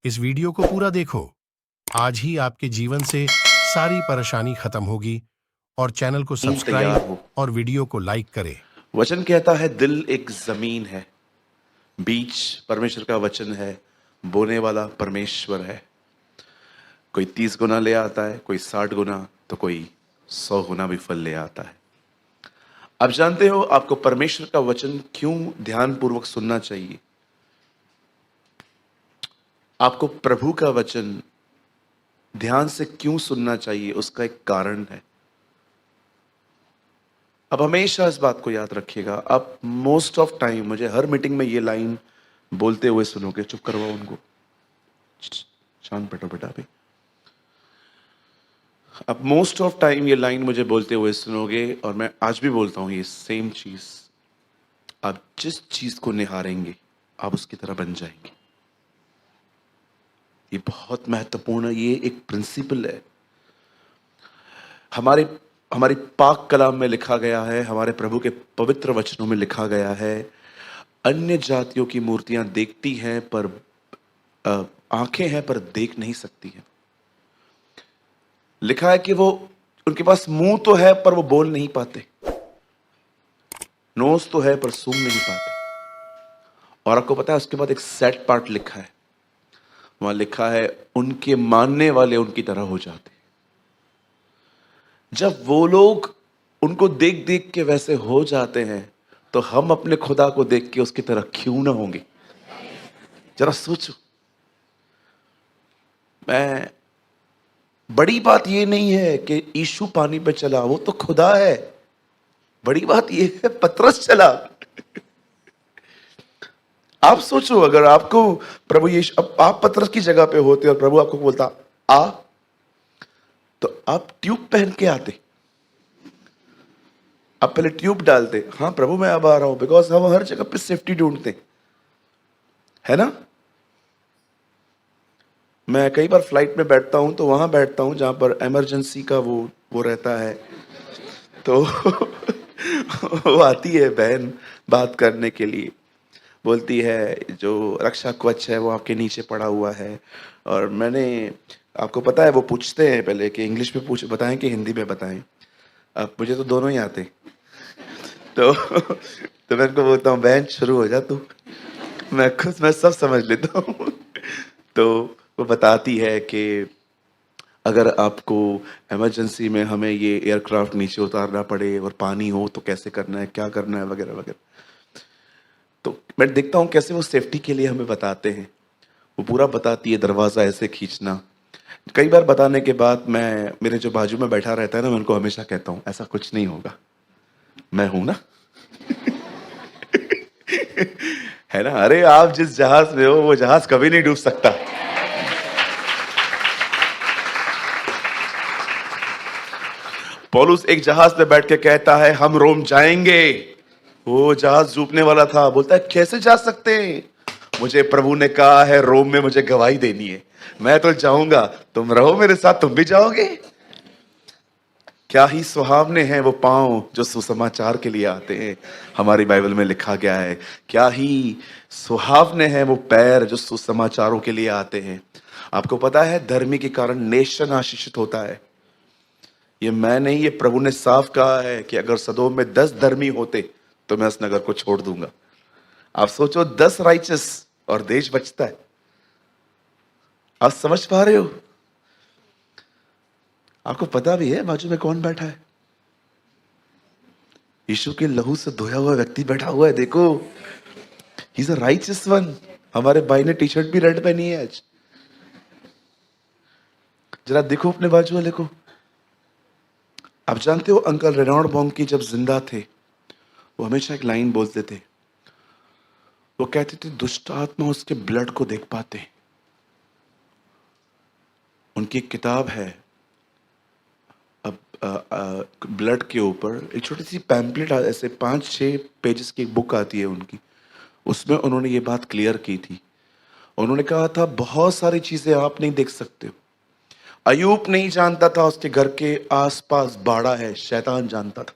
इस वीडियो को पूरा देखो। आज ही आपके जीवन से सारी परेशानी खत्म होगी। और चैनल को तैयार सब्सक्राइब हो। और वीडियो को लाइक करें। वचन कहता है दिल एक जमीन है, बीज परमेश्वर का वचन है, बोने वाला परमेश्वर है। कोई 30 गुना ले आता है, कोई 60 गुना, तो कोई 100 गुना भी फल ले आता है। आप जानते हो आपको परमेश्वर का वचन क्यों ध्यानपूर्वक सुनना चाहिए? आपको प्रभु का वचन ध्यान से क्यों सुनना चाहिए, उसका एक कारण है। अब हमेशा इस बात को याद रखिएगा। आप मोस्ट ऑफ टाइम मुझे हर मीटिंग में ये लाइन बोलते हुए सुनोगे। चुप करवाओ उनको, शांत बैठो बेटा। अभी अब मोस्ट ऑफ टाइम ये लाइन मुझे बोलते हुए सुनोगे, और मैं आज भी बोलता हूं ये सेम चीज। आप जिस चीज को निहारेंगे आप उसकी तरह बन जाएंगे। ये बहुत महत्वपूर्ण है, ये एक प्रिंसिपल है। हमारे हमारी पाक कलाम में लिखा गया है, हमारे प्रभु के पवित्र वचनों में लिखा गया है, अन्य जातियों की मूर्तियां देखती हैं पर आंखें हैं पर देख नहीं सकती हैं। लिखा है कि वो उनके पास मुंह तो है पर वो बोल नहीं पाते, नोज तो है पर सूंघ नहीं पाते। और आपको पता है उसके बाद एक सैड पार्ट लिखा है। वहां लिखा है उनके मानने वाले उनकी तरह हो जाते। जब वो लोग उनको देख देख के वैसे हो जाते हैं, तो हम अपने खुदा को देख के उसकी तरह क्यों ना होंगे? जरा सोचो। मैं बड़ी बात ये नहीं है कि यीशु पानी पे चला, वो तो खुदा है। बड़ी बात ये है पतरस चला। आप सोचो अगर आपको प्रभु यीशु, अब आप पतरस की जगह पे होते और प्रभु आपको बोलता आ, तो आप ट्यूब पहन के आते? आप पहले ट्यूब डालते, हाँ प्रभु मैं अब आ रहा हूं, बिकॉज हम हर जगह पे सेफ्टी ढूंढते है ना। मैं कई बार फ्लाइट में बैठता हूं तो वहां बैठता हूं जहां पर इमरजेंसी का वो रहता है। तो वो आती है बहन बात करने के लिए, बोलती है जो रक्षा कवच है वो आपके नीचे पड़ा हुआ है। और मैंने, आपको पता है वो पूछते हैं पहले कि इंग्लिश में पूछ बताएं कि हिंदी में बताएं। अब मुझे तो दोनों ही आते। तो मैं उनको बोलता हूँ बहन शुरू हो जा तू, मैं सब समझ लेता हूँ। तो वो बताती है कि अगर आपको इमरजेंसी में हमें ये एयरक्राफ्ट नीचे उतारना पड़े और पानी हो तो कैसे करना है, क्या करना है, वगैरह वगैरह। तो मैं देखता हूँ कैसे वो सेफ्टी के लिए हमें बताते हैं। वो पूरा बताती है, दरवाजा ऐसे खींचना। कई बार बताने के बाद मैं, मेरे जो बाजू में बैठा रहता है ना, मैं उनको हमेशा कहता हूँ ऐसा कुछ नहीं होगा, मैं हूं ना। है ना। अरे आप जिस जहाज में हो वो जहाज कभी नहीं डूब सकता। पौलुस एक जहाज पे बैठ के कहता है हम रोम जाएंगे। वो जहाज डूबने वाला था, बोलता है कैसे जा सकते हैं? मुझे प्रभु ने कहा है रोम में मुझे गवाही देनी है, मैं तो जाऊंगा, तुम रहो मेरे साथ, तुम भी जाओगे। क्या ही सुहावने हैं वो पांव जो सुसमाचार के लिए आते हैं, हमारी बाइबल में लिखा गया है। क्या ही सुहावने हैं वो पैर जो सुसमाचारों के लिए आते हैं। आपको पता है धर्मी के कारण नेशन आशीषित होता है। ये मैं नहीं, ये प्रभु ने साफ कहा है कि अगर सदोम में 10 धर्मी होते तो मैं उस नगर को छोड़ दूंगा। आप सोचो 10 राइचस और देश बचता है। आप समझ पा रहे हो? आपको पता भी है बाजू में कौन बैठा है? यीशु के लहू से धोया हुआ व्यक्ति बैठा हुआ है, देखो। He is a righteous one. हमारे भाई ने टी शर्ट भी रेड पहनी है आज। जरा देखो अपने बाजू वाले को। आप जानते हो अंकल रेनॉल्ड बॉन्की जब जिंदा थे, वो हमेशा एक लाइन बोलते थे। वो कहते थे दुष्ट आत्मा उसके ब्लड को देख पाते। उनकी एक किताब है, अब ब्लड के ऊपर एक छोटी सी पैम्पलेट, ऐसे 5-6 पेजेस की एक बुक आती है उनकी। उसमें उन्होंने ये बात क्लियर की थी। उन्होंने कहा था बहुत सारी चीजें आप नहीं देख सकते हो। अयूब नहीं जानता था उसके घर के आसपास बाड़ा है, शैतान जानता था।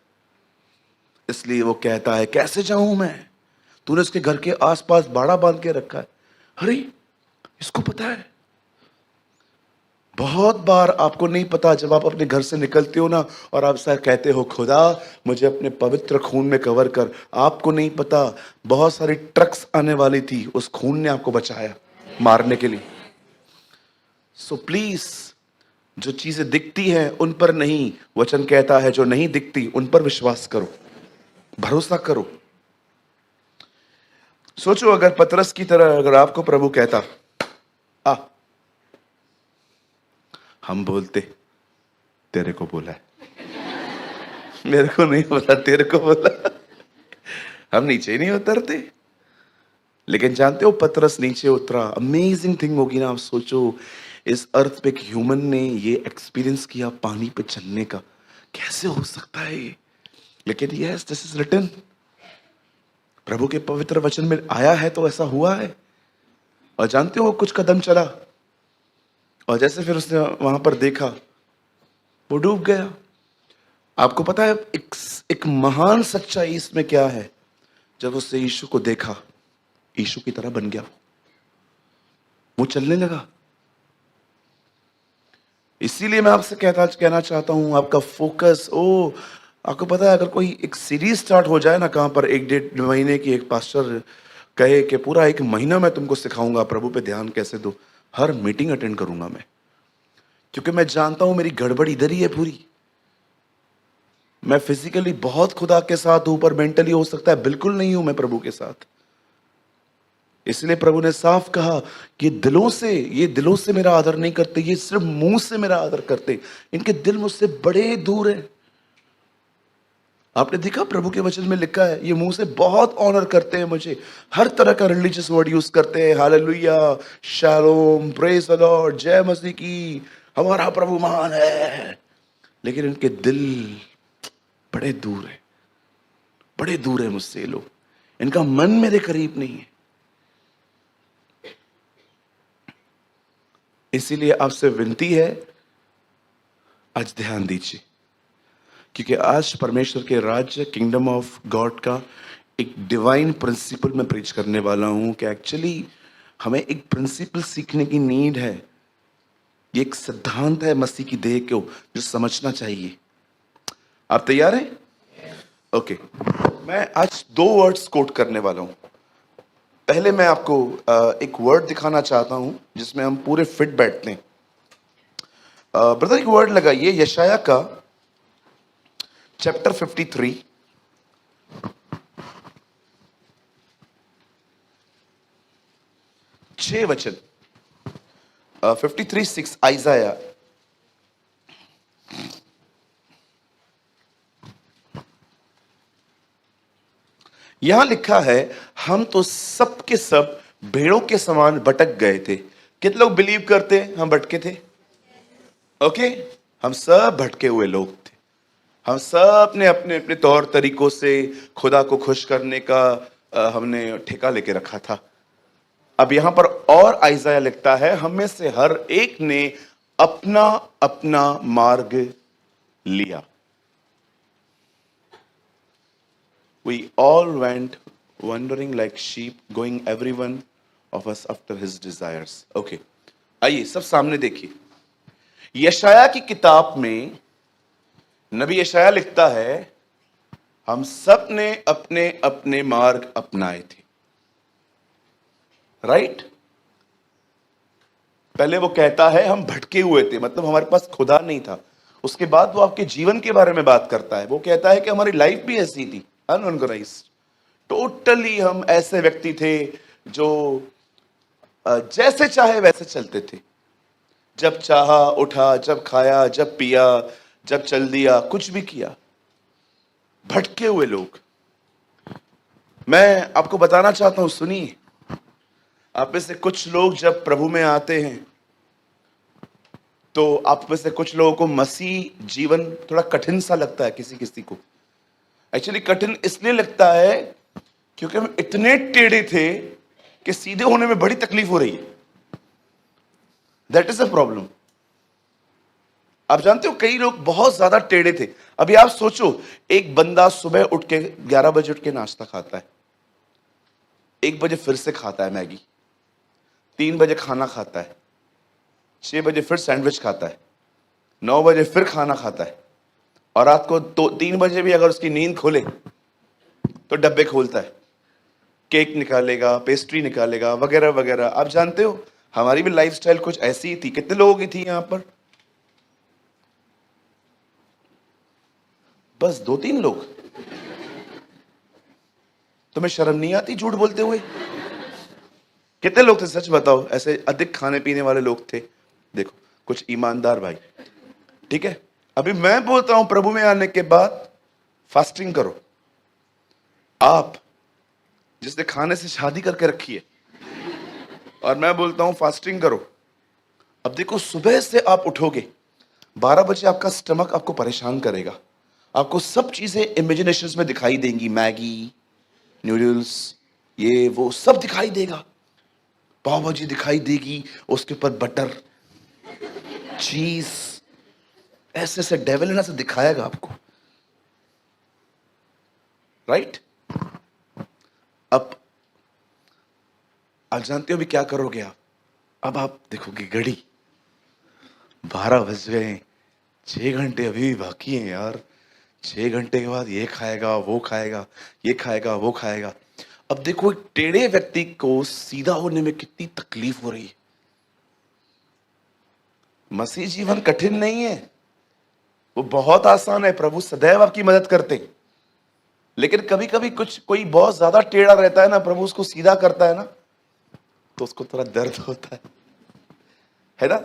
इसलिए वो कहता है कैसे जाऊं मैं, तूने उसके घर के आसपास बाड़ा बांध के रखा है। अरे इसको पता है बहुत बार आपको नहीं पता, जब आप अपने घर से निकलते हो ना और आप सर कहते हो खुदा मुझे अपने पवित्र खून में कवर कर, आपको नहीं पता बहुत सारी ट्रक्स आने वाली थी, उस खून ने आपको बचाया मारने के लिए। सो प्लीज, जो चीजें दिखती हैं उन पर नहीं, वचन कहता है जो नहीं दिखती उन पर विश्वास करो, भरोसा करो। सोचो अगर पतरस की तरह अगर आपको प्रभु कहता आ, हम बोलते तेरे को बोला है, मेरे को नहीं बोला, तेरे को बोला, हम नीचे नहीं उतरते। लेकिन जानते हो पतरस नीचे उतरा। अमेजिंग थिंग होगी ना, आप सोचो इस अर्थ पे एक ह्यूमन ने ये एक्सपीरियंस किया पानी पे चलने का, कैसे हो सकता है ये? लेकिन यस, दिस इज रिटन, प्रभु के पवित्र वचन में आया है तो ऐसा हुआ है। और जानते हो वो कुछ कदम चला और जैसे फिर उसने वहां पर देखा वो डूब गया। आपको पता है एक महान सच्चाई इसमें क्या है? जब उसने यीशु को देखा, यीशु की तरह बन गया, वो चलने लगा। इसीलिए मैं आपसे कहना चाहता हूं, आपका फोकस आपको पता है अगर कोई एक सीरीज स्टार्ट हो जाए ना कहां पर, 1-1.5 महीने की, एक पास्टर कहे कि पूरा 1 महीना मैं तुमको सिखाऊंगा प्रभु पे ध्यान कैसे दो, हर मीटिंग अटेंड करूंगा मैं, क्योंकि मैं जानता हूं मेरी गड़बड़ इधर ही है पूरी। मैं फिजिकली बहुत खुदा के साथ हूं पर मेंटली हो सकता है बिल्कुल नहीं हूं मैं प्रभु के साथ। इसलिए प्रभु ने साफ कहा कि ये दिलों से मेरा आदर नहीं करते, ये सिर्फ मुंह से मेरा आदर करते, इनके दिल मुझसे बड़े दूर हैं। आपने देखा प्रभु के वचन में लिखा है ये मुंह से बहुत ऑनर करते हैं मुझे, हर तरह का रिलीजियस वर्ड यूज करते हैं, hallelujah, shalom, praise the Lord, जय मसीह की, हमारा प्रभु महान है। लेकिन इनके दिल बड़े दूर है, बड़े दूर है मुझसे ये लोग, इनका मन मेरे करीब नहीं है। इसीलिए आपसे विनती है आज ध्यान दीजिए, क्योंकि आज परमेश्वर के राज्य, किंगडम ऑफ गॉड का एक डिवाइन प्रिंसिपल मैं प्रीच करने वाला हूं कि एक्चुअली हमें एक प्रिंसिपल सीखने की नीड है। ये एक सिद्धांत है मसीह की देह को जो समझना चाहिए। आप तैयार हैं? ओके, मैं आज 2 वर्ड्स कोट करने वाला हूं। पहले मैं आपको एक वर्ड दिखाना चाहता हूं जिसमें हम पूरे फिट बैठते हैं। ब्रदर एक वर्ड लगाइए, यशाया का चैप्टर 53, छह वचन, 53:6 आइजाया। यहां लिखा है हम तो सब के सब भेड़ों के समान भटक गए थे। कितने लोग बिलीव करते हैं हम भटके थे? ओके, हम सब भटके हुए लोग थे। हम सब ने अपने अपने तौर तरीकों से खुदा को खुश करने का हमने ठेका लेके रखा था। अब यहां पर और आइजाया लिखता है हम में से हर एक ने अपना अपना मार्ग लिया। We all went wandering like sheep, going every one of us after his desires. Okay, आइए सब सामने देखिए। यशाया की किताब में नबी यशाया लिखता है हम सब ने अपने अपने मार्ग अपनाए थे। राइट? पहले वो कहता है हम भटके हुए थे, मतलब हमारे पास खुदा नहीं था। उसके बाद वो आपके जीवन के बारे में बात करता है। वो कहता है कि हमारी लाइफ भी ऐसी थी, अनऑर्गेनाइज्ड। टोटली हम ऐसे व्यक्ति थे जो जैसे चाहे वैसे चलते थे। जब चाहा उठा, जब खाया, जब पिया, जब चल दिया, कुछ भी किया। भटके हुए लोग। मैं आपको बताना चाहता हूं, सुनिए, आप में से कुछ लोग जब प्रभु में आते हैं तो आप में से कुछ लोगों को मसीह जीवन थोड़ा कठिन सा लगता है। किसी किसी को एक्चुअली कठिन इसलिए लगता है क्योंकि हम इतने टेढ़े थे कि सीधे होने में बड़ी तकलीफ हो रही है। That is a problem. आप जानते हो कई लोग बहुत ज्यादा टेढ़े थे। अभी आप सोचो, एक बंदा सुबह उठ के 11 बजे उठ के नाश्ता खाता है, 1 बजे फिर से खाता है मैगी, 3 बजे खाना खाता है, 6 बजे फिर सैंडविच खाता है, 9 बजे फिर खाना खाता है, और रात को 3 बजे भी अगर उसकी नींद खोले तो डब्बे खोलता है, केक निकालेगा, पेस्ट्री निकालेगा, वगैरह वगैरह। आप जानते हो हमारी भी लाइफस्टाइल कुछ ऐसी ही थी। कितने लोगों की थी यहां पर? बस 2-3 लोग। तुम्हें शर्म नहीं आती झूठ बोलते हुए? कितने लोग थे, सच बताओ, ऐसे अधिक खाने पीने वाले लोग थे? देखो, कुछ ईमानदार भाई, ठीक है। अभी मैं बोलता हूं प्रभु में आने के बाद फास्टिंग करो। आप जिसने खाने से शादी करके रखी है, और मैं बोलता हूं फास्टिंग करो। अब देखो, सुबह से आप उठोगे 12 बजे, आपका स्टमक आपको परेशान करेगा, आपको सब चीजें इमेजिनेशंस में दिखाई देंगी, मैगी, नूडल्स, ये वो सब दिखाई देगा, पाव भाजी दिखाई देगी, उसके ऊपर बटर, चीज, ऐसे ऐसे डेविल ना से दिखाएगा आपको, राइट? अब आप जानते हो भी क्या करोगे आप? अब आप देखोगे घड़ी, 12 बज गए, 6 घंटे अभी भी बाकी हैं यार, 6 घंटे के बाद ये खाएगा, वो खाएगा, ये खाएगा, वो खाएगा। अब देखो, एक टेढ़े व्यक्ति को सीधा होने में कितनी तकलीफ हो रही है। मसीह जीवन कठिन नहीं है, वो बहुत आसान है। प्रभु सदैव आपकी मदद करते हैं, लेकिन कभी कभी कोई बहुत ज्यादा टेढ़ा रहता है ना, प्रभु उसको सीधा करता है ना, तो उसको थोड़ा दर्द होता है ना?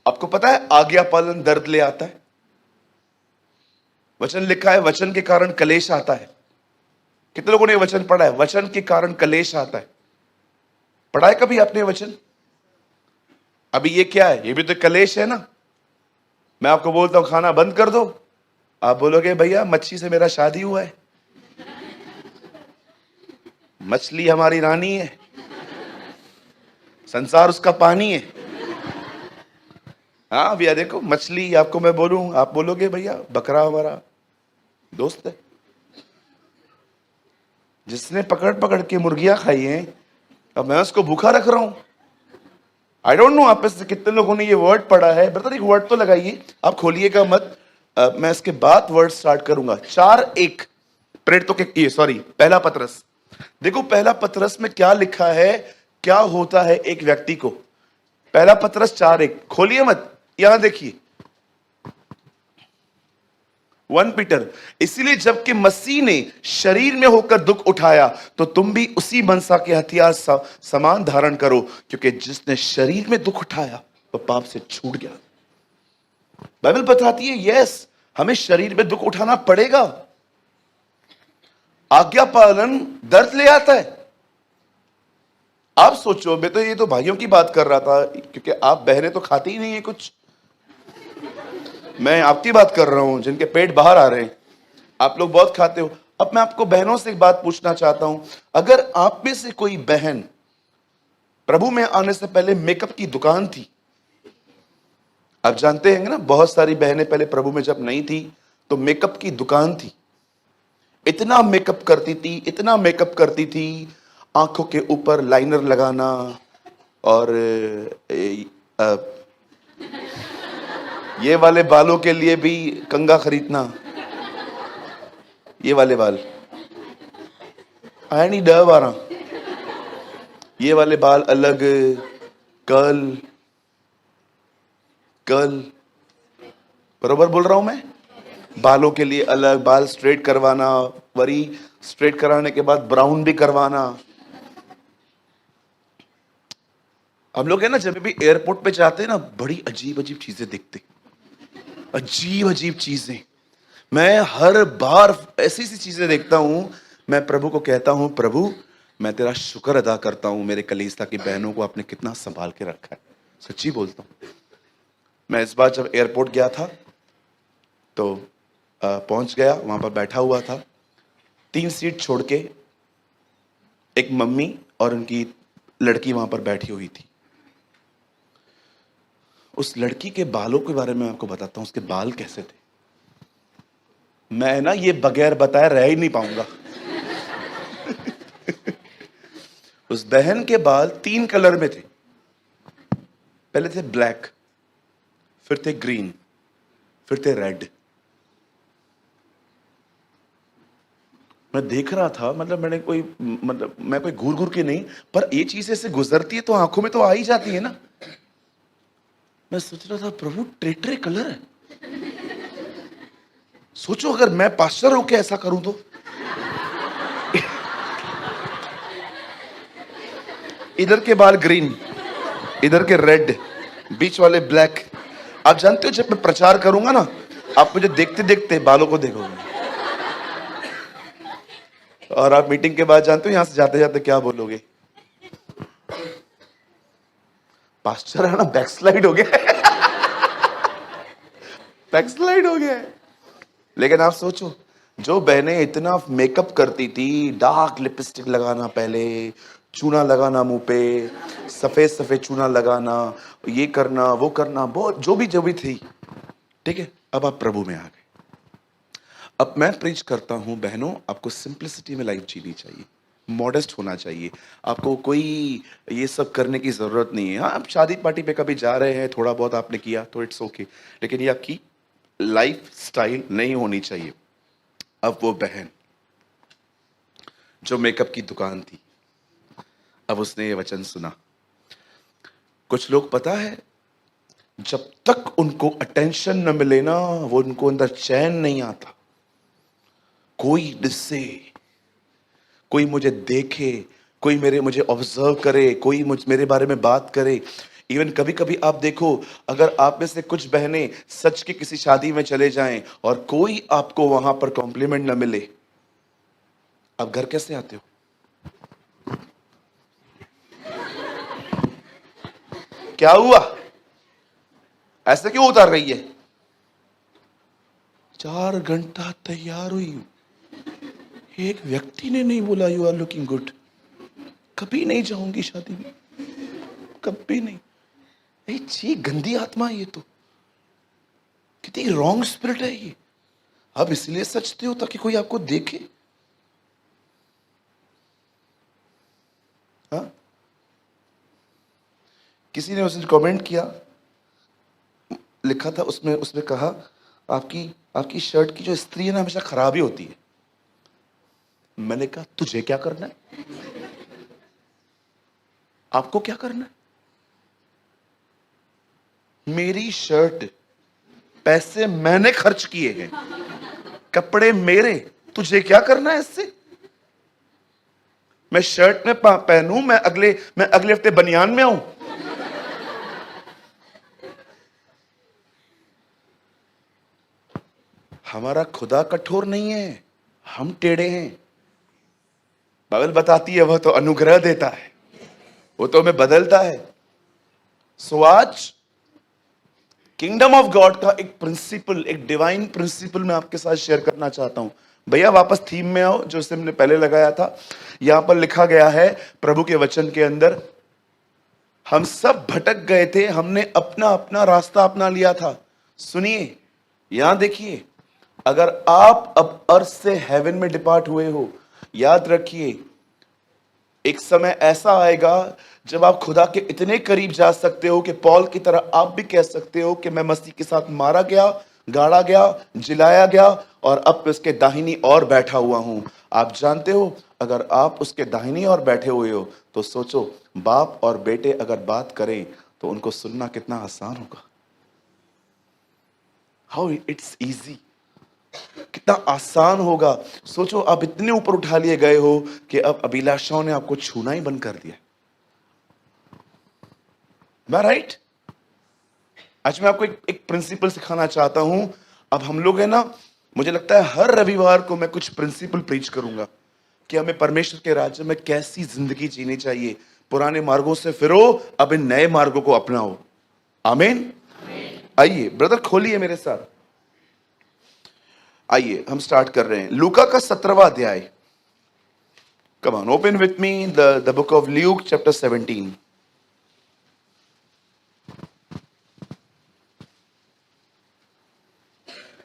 आपको पता है आज्ञा पालन दर्द ले आता है। वचन लिखा है, वचन के कारण कलेश आता है। कितने लोगों ने वचन पढ़ा है? वचन के कारण कलेश आता है। पढ़ा है कभी आपने वचन? अभी ये क्या है? ये भी तो कलेश है ना। मैं आपको बोलता हूं खाना बंद कर दो, आप बोलोगे भैया मच्छी से मेरा शादी हुआ है, मछली हमारी रानी है, संसार उसका पानी है। हाँ भैया, देखो मछली, आपको मैं बोलूं, आप बोलोगे भैया बकरा हमारा दोस्त है। जिसने पकड़ पकड़ के मुर्गियां खाई हैं, अब मैं उसको भूखा रख रहा हूं। आई डोंट नो आप में से कितने लोगों ने ये वर्ड पढ़ा है। ब्रदर एक वर्ड तो लगाइए, आप खोलिएगा मत, मैं इसके बाद वर्ड स्टार्ट करूंगा। 4:1 प्रेरितों के, ये सॉरी, पहला पतरस। देखो पहला पतरस में क्या लिखा है, क्या होता है एक व्यक्ति को। पहला पतरस 4:1 खोलिए मत, यहां देखिए। 1 पीटर, इसीलिए जबकि मसीह ने शरीर में होकर दुख उठाया, तो तुम भी उसी मनसा के हथियार समान धारण करो, क्योंकि जिसने शरीर में दुख उठाया वह पाप से छूट गया। बाइबल बताती है यस, हमें शरीर में दुख उठाना पड़ेगा। आज्ञा पालन दर्द ले आता है। आप सोचो, मैं तो ये तो भाइयों की बात कर रहा था, क्योंकि आप बहनें तो खाती ही नहीं है कुछ। मैं आपकी बात कर रहा हूं जिनके पेट बाहर आ रहे हैं। आप लोग बहुत खाते हो। अब मैं आपको बहनों से एक बात पूछना चाहता हूं, अगर आप में से कोई बहन प्रभु में आने से पहले मेकअप की दुकान थी, आप जानते हैं ना, बहुत सारी बहनें पहले प्रभु में जब नहीं थी तो मेकअप की दुकान थी, इतना मेकअप करती थी, इतना मेकअप करती थी, आंखों के ऊपर लाइनर लगाना, और ये वाले बालों के लिए भी कंघा खरीदना, ये वाले बाल आया नहीं 10-12, ये वाले बाल अलग, कर्ल, बरोबर बोल रहा हूं मैं? बालों के लिए अलग, बाल स्ट्रेट करवाना, वरी स्ट्रेट कराने के बाद ब्राउन भी करवाना। हम लोग है ना, जब भी एयरपोर्ट पे जाते हैं ना, बड़ी अजीब अजीब चीजें देखते, अजीब अजीब चीजें। मैं हर बार ऐसी ऐसी चीजें देखता हूं, मैं प्रभु को कहता हूं, प्रभु मैं तेरा शुक्र अदा करता हूं, मेरे कलीसिया की बहनों को आपने कितना संभाल के रखा है। सच्ची बोलता हूं। मैं इस बार जब एयरपोर्ट गया था तो पहुंच गया, वहां पर बैठा हुआ था, 3 सीट छोड़ के एक मम्मी और उनकी लड़की वहां पर बैठी हुई थी। उस लड़की के बालों के बारे में आपको बताता हूं, उसके बाल कैसे थे। मैं ना ये बगैर बताए रह ही नहीं पाऊंगा। उस बहन के बाल 3 कलर में थे। पहले थे ब्लैक, फिर थे ग्रीन, फिर थे रेड। मैं देख रहा था, मतलब मैंने कोई, मतलब मैं कोई घूर घूर के नहीं, पर ये चीज ऐसे गुजरती है तो आंखों में तो आ ही जाती है ना। मैं सोच रहा था प्रभु ट्रे कलर है। सोचो अगर मैं पास्टर होके ऐसा करूं तो। इधर के बाल ग्रीन, इधर के रेड, बीच वाले ब्लैक। आप जानते हो जब मैं प्रचार करूंगा ना, आप मुझे देखते देखते बालों को देखोगे, और आप मीटिंग के बाद जानते हो यहां से जाते जाते क्या बोलोगे? पास्टर है ना, बैकस्लाइड हो गया। बैकस्लाइड हो गया है। लेकिन आप सोचो, जो बहनें इतना मेकअप करती थी, डार्क लिपस्टिक लगाना, पहले चूना लगाना मुंह पे, सफेद सफेद चूना लगाना, ये करना वो करना, बहुत जो भी थी, ठीक है, अब आप प्रभु में आ गए। अब मैं प्रीच करता हूं बहनों, आपको सिंपलिसिटी में लाइफ जीनी चाहिए, मॉडेस्ट होना चाहिए। आपको कोई ये सब करने की जरूरत नहीं है। हाँ, आप शादी पार्टी पे कभी जा रहे हैं, थोड़ा बहुत आपने किया तो इट्स ओके, लेकिन ये आपकी लाइफ स्टाइल नहीं होनी चाहिए। अब वो बहन जो मेकअप की दुकान थी, अब उसने ये वचन सुना। कुछ लोग पता है, जब तक उनको अटेंशन न मिले ना, वो उनको अंदर चैन नहीं आता। कोई दिसे, कोई मुझे देखे, कोई मुझे ऑब्जर्व करे, कोई मेरे बारे में बात करे। इवन कभी कभी आप देखो, अगर आप में से कुछ बहनें सच के किसी शादी में चले जाएं और कोई आपको वहां पर कॉम्प्लीमेंट न मिले, आप घर कैसे आते हो? क्या हुआ, ऐसे क्यों उतार रही है? 4 घंटा तैयार हुई, एक व्यक्ति ने नहीं बोला यू आर लुकिंग गुड। कभी नहीं जाऊंगी शादी में, कभी नहीं। ये छी, गंदी आत्मा है ये तो, कितनी रॉन्ग स्पिरिट है ये। आप इसलिए सचते हो ताकि कोई आपको देखे? हाँ, किसी ने उसने कमेंट किया, लिखा था उसमें, उसने कहा आपकी आपकी शर्ट की जो इस्त्री है ना, हमेशा खराब ही होती है। मैंने कहा तुझे क्या करना है, आपको क्या करना है? मेरी शर्ट, पैसे मैंने खर्च किए हैं, कपड़े मेरे, तुझे क्या करना है इससे? मैं शर्ट में पहनूं, मैं अगले हफ्ते बनियान में आऊं? हमारा खुदा कठोर नहीं है, हम टेढ़े हैं। बाइबल बताती है वह तो अनुग्रह देता है, वो तो हमें बदलता है। सो आज किंगडम ऑफ गॉड का एक प्रिंसिपल, एक डिवाइन प्रिंसिपल मैं आपके साथ शेयर करना चाहता हूं। भैया वापस थीम में आओ, जो हमने पहले लगाया था। यहां पर लिखा गया है प्रभु के वचन के अंदर, हम सब भटक गए थे, हमने अपना अपना रास्ता अपना लिया था। सुनिए, यहां देखिए, अगर आप अब अर्थ से हेवन में डिपार्ट हुए हो, याद रखिए एक समय ऐसा आएगा जब आप खुदा के इतने करीब जा सकते हो कि पौल की तरह आप भी कह सकते हो कि मैं मसीह के साथ मारा गया, गाड़ा गया, जिलाया गया, और अब उसके दाहिनी ओर बैठा हुआ हूं। आप जानते हो, अगर आप उसके दाहिनी ओर बैठे हुए हो तो सोचो, बाप और बेटे अगर बात करें तो उनको सुनना कितना आसान होगा। हाउ इट्स इजी, कितना आसान होगा। सोचो, आप इतने ऊपर उठा लिए गए हो कि अब अभिलाषाओं ने आपको छूना ही बंद कर दिया। मैं राइट? आज मैं आपको एक प्रिंसिपल सिखाना चाहता हूं। अब हम लोग है ना, मुझे लगता है हर रविवार को मैं कुछ प्रिंसिपल प्रीच करूंगा कि हमें परमेश्वर के राज्य में कैसी जिंदगी जीनी चाहिए। पुराने मार्गों से फिरो, अब इन नए मार्गों को अपनाओ। आमीन। आइए ब्रदर, खोलिए मेरे साथ, आइए हम स्टार्ट कर रहे हैं लूका का 17वां अध्याय। Come on, open with me the book of Luke chapter 17।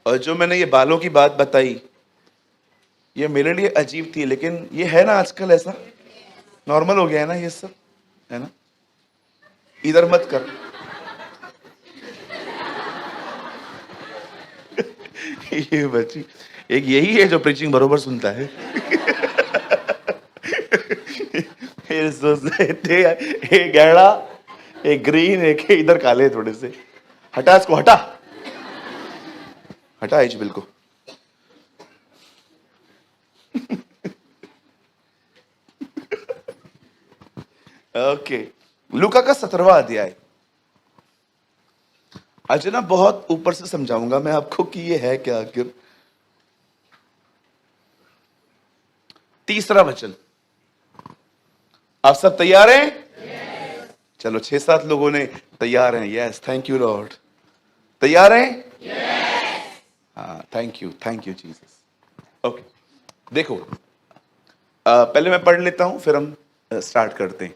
और जो मैंने ये बालों की बात बताई, ये मेरे लिए अजीब थी, लेकिन ये है ना आजकल ऐसा नॉर्मल हो गया है ना, ये सब है ना। इधर मत कर, ये बच्ची एक यही है जो प्रीचिंग बरोबर सुनता है। ये सोचते थे एक गहरा, एक ग्रीन, एक इधर काले थोड़े से। हटा इसको, हटा हटा एच बिल को। ओके, लूका का 17वां अध्याय। आज ना बहुत ऊपर से समझाऊंगा मैं आपको कि ये है क्या आखिर। 3रा वचन। आप सब तैयार हैं? yes. चलो 6-7 लोगों ने तैयार हैं। Yes, thank you Lord. तैयार हैं? yes. हाँ, थैंक यू जीसस। ओके, देखो पहले मैं पढ़ लेता हूं, फिर हम स्टार्ट करते हैं।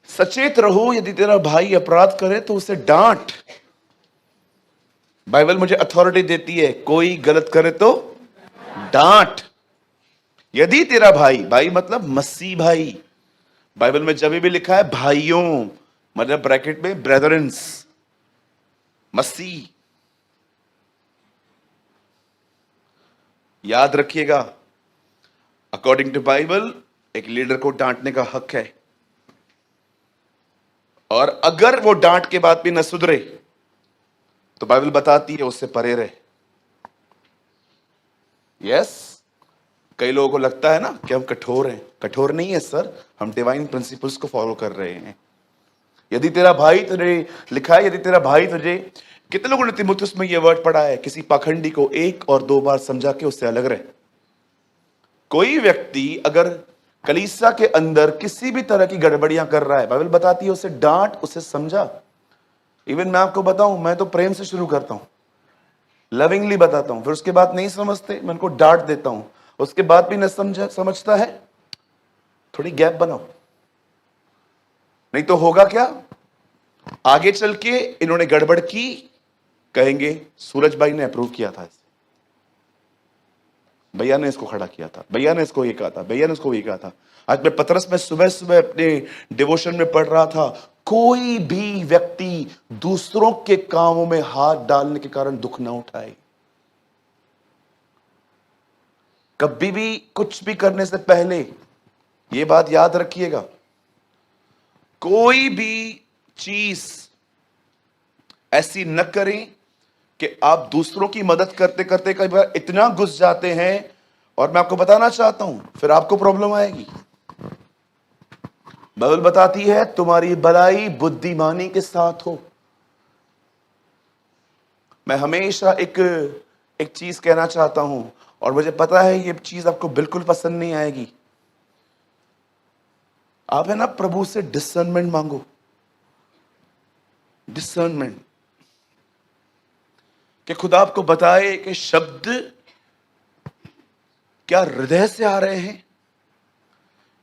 सचेत रहो, यदि तेरा भाई अपराध करे तो उसे डांट। बाइबल मुझे अथॉरिटी देती है, कोई गलत करे तो डांट। यदि तेरा भाई, भाई मतलब मसीह भाई, बाइबल में जब भी लिखा है भाइयों, मतलब ब्रैकेट में ब्रदरन्स, मसीह। याद रखिएगा, अकॉर्डिंग टू बाइबल एक लीडर को डांटने का हक है, और अगर वो डांट के बाद भी न सुधरे तो बाइबल बताती है उससे परे रहे। यस, कई लोगों को लगता है ना कि हम कठोर हैं। कठोर नहीं है सर, हम डिवाइन प्रिंसिपल्स को फॉलो कर रहे हैं। यदि तेरा भाई तुझे, लिखा है यदि तेरा भाई तुझे, कितने लोगों ने तीमुथियुस में यह वर्ड पढ़ा है, किसी पाखंडी को 1 और 2 बार समझा के उससे अलग रहे। कोई व्यक्ति अगर कलीसिया के अंदर किसी भी तरह की गड़बड़ियां कर रहा है, बाइबल बताती है उसे डांट, उसे समझा। इवन मैं आपको बताऊं, मैं तो प्रेम से शुरू करता हूं, लविंगली बताता हूं, फिर उसके बाद नहीं समझते मैं उनको डांट देता हूं, उसके बाद भी न समझता है, थोड़ी गैप बनाओ। नहीं तो होगा क्या, आगे चल के इन्होंने गड़बड़ की, कहेंगे सूरज भाई ने अप्रूव किया था, भैया ने इसको खड़ा किया था, भैया ने इसको ये कहा था, भैया ने इसको ये कहा था। आज मैं पतरस में सुबह सुबह अपने डिवोशन में पढ़ रहा था, कोई भी व्यक्ति दूसरों के कामों में हाथ डालने के कारण दुख ना उठाए। कभी भी कुछ भी करने से पहले यह बात याद रखिएगा, कोई भी चीज ऐसी न करें कि आप दूसरों की मदद करते करते कई बार इतना घुस जाते हैं, और मैं आपको बताना चाहता हूं फिर आपको प्रॉब्लम आएगी। बाइबल बताती है तुम्हारी भलाई बुद्धिमानी के साथ हो। मैं हमेशा एक चीज कहना चाहता हूं, और मुझे पता है ये चीज आपको बिल्कुल पसंद नहीं आएगी। आप है ना प्रभु से डिसर्नमेंट मांगो, डिसर्नमेंट, कि खुदा आपको बताए कि शब्द क्या हृदय से आ रहे हैं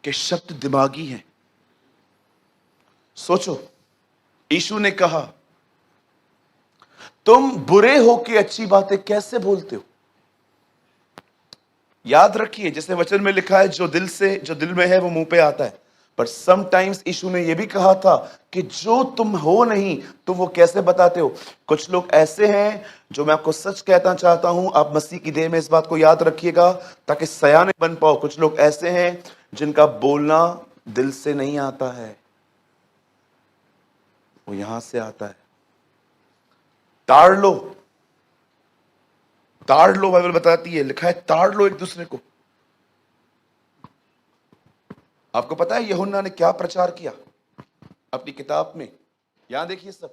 कि शब्द दिमागी हैं। सोचो, यीशु ने कहा तुम बुरे हो के अच्छी बातें कैसे बोलते हो। याद रखिए, जैसे वचन में लिखा है जो दिल में है वो मुंह पे आता है, पर समटाइम्स यीशु ने यह भी कहा था कि जो तुम हो नहीं तुम वो कैसे बताते हो। कुछ लोग ऐसे हैं, जो मैं आपको सच कहना चाहता हूं, आप मसीह की देह में इस बात को याद रखिएगा ताकि सयाने बन पाओ। कुछ लोग ऐसे हैं जिनका बोलना दिल से नहीं आता है, वो यहां से आता है। ताड़ लो, ताड़ लो, बाइबल बताती है, लिखा है ताड़ लो एक दूसरे को। आपको पता है यूहन्ना ने क्या प्रचार किया अपनी किताब में? यहां देखिए सब,